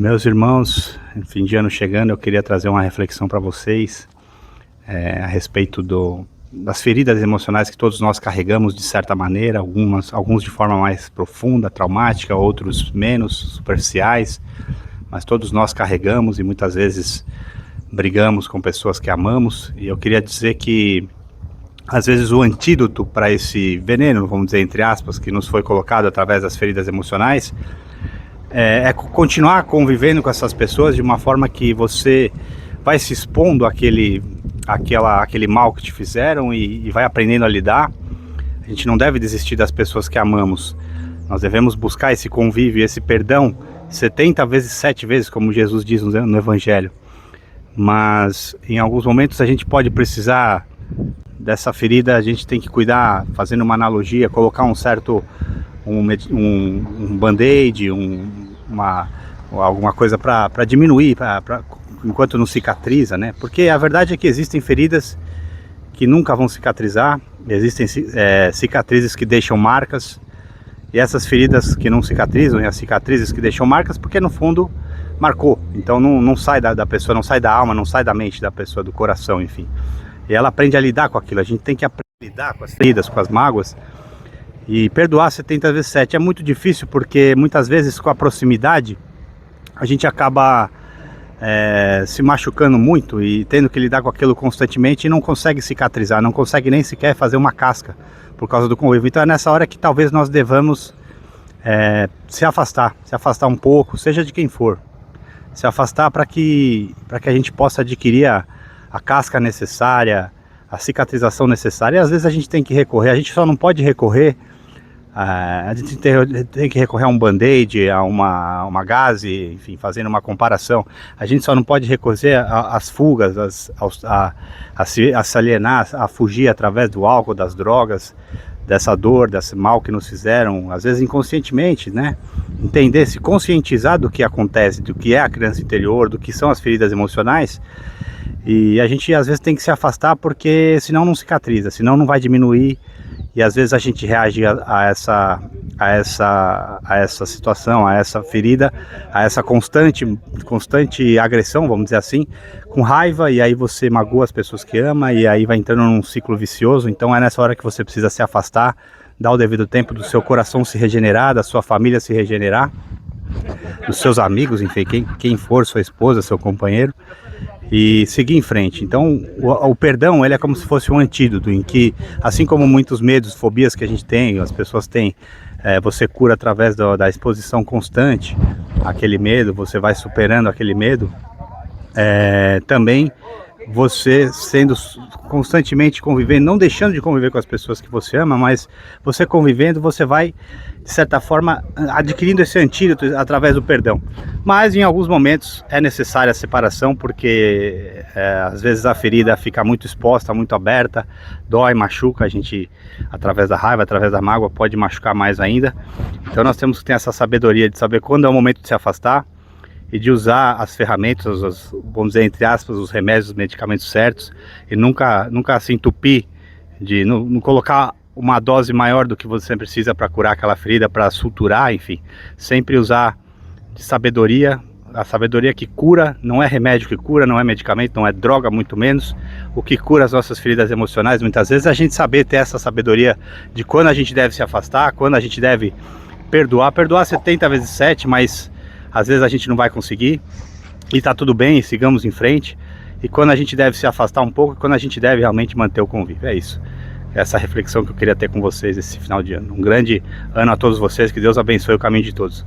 Meus irmãos, fim de ano chegando, eu queria trazer uma reflexão para vocês a respeito das feridas emocionais que todos nós carregamos de certa maneira, alguns de forma mais profunda, traumática, outros menos superficiais, mas todos nós carregamos e muitas vezes brigamos com pessoas que amamos. E eu queria dizer que às vezes o antídoto para esse veneno, vamos dizer entre aspas, que nos foi colocado através das feridas emocionais, é continuar convivendo com essas pessoas de uma forma que você vai se expondo àquele mal que te fizeram e vai aprendendo a lidar. A gente não deve desistir das pessoas que amamos. Nós devemos buscar esse convívio, esse perdão 70 vezes 7 vezes, como Jesus diz no Evangelho. Mas em alguns momentos a gente pode precisar dessa ferida, a gente tem que cuidar, fazendo uma analogia, colocar um band-aid, alguma coisa para diminuir, enquanto não cicatriza, né? Porque a verdade é que existem feridas que nunca vão cicatrizar, existem cicatrizes que deixam marcas, e essas feridas que não cicatrizam, e as cicatrizes que deixam marcas, porque no fundo marcou, então não sai da pessoa, não sai da alma, não sai da mente da pessoa, do coração, enfim. E ela aprende a lidar com aquilo. A gente tem que aprender a lidar com as feridas, com as mágoas, e perdoar 70 vezes 7 é muito difícil, porque muitas vezes com a proximidade a gente acaba se machucando muito e tendo que lidar com aquilo constantemente e não consegue cicatrizar, não consegue nem sequer fazer uma casca por causa do convívio. Então é nessa hora que talvez nós devamos se afastar um pouco, seja de quem for, se afastar para que a gente possa adquirir a casca necessária, a cicatrização necessária. E às vezes a gente tem que recorrer, a gente só não pode recorrer, a gente tem que recorrer a um band-aid, a uma gaze, enfim, fazendo uma comparação. A gente só não pode recorrer às fugas, a se alienar, a fugir através do álcool, das drogas, dessa dor, desse mal que nos fizeram, às vezes inconscientemente, né? Entender, se conscientizar do que acontece, do que é a criança interior, do que são as feridas emocionais. E a gente às vezes tem que se afastar, porque senão não cicatriza, senão não vai diminuir. E às vezes a gente reage a essa situação, a essa ferida, a essa constante agressão, vamos dizer assim, com raiva, e aí você magoa as pessoas que ama, e aí vai entrando num ciclo vicioso. Então é nessa hora que você precisa se afastar, dar o devido tempo do seu coração se regenerar, da sua família se regenerar, dos seus amigos, enfim, quem for, sua esposa, seu companheiro, e seguir em frente. Então o perdão, ele é como se fosse um antídoto, em que, assim como muitos medos, fobias que a gente tem, as pessoas têm, você cura através da exposição constante àquele medo, você vai superando aquele medo. Também você sendo constantemente convivendo, não deixando de conviver com as pessoas que você ama, mas você convivendo, você vai, de certa forma, adquirindo esse antídoto através do perdão. Mas em alguns momentos é necessária a separação, porque às vezes a ferida fica muito exposta, muito aberta, dói, machuca. A gente, através da raiva, através da mágoa, pode machucar mais ainda. Então nós temos que ter essa sabedoria de saber quando é o momento de se afastar e de usar as ferramentas, vamos dizer entre aspas, os remédios, os medicamentos certos, e nunca se entupir, de não colocar uma dose maior do que você precisa para curar aquela ferida, para suturar, enfim. Sempre usar de sabedoria, a sabedoria que cura. Não é remédio que cura, não é medicamento, não é droga, muito menos. O que cura as nossas feridas emocionais, muitas vezes, é a gente saber ter essa sabedoria de quando a gente deve se afastar, quando a gente deve perdoar 70 vezes 7, mas às vezes a gente não vai conseguir, e tá tudo bem, sigamos em frente. E quando a gente deve se afastar um pouco, quando a gente deve realmente manter o convívio. É isso, essa reflexão que eu queria ter com vocês esse final de ano. Um grande ano a todos vocês, que Deus abençoe o caminho de todos.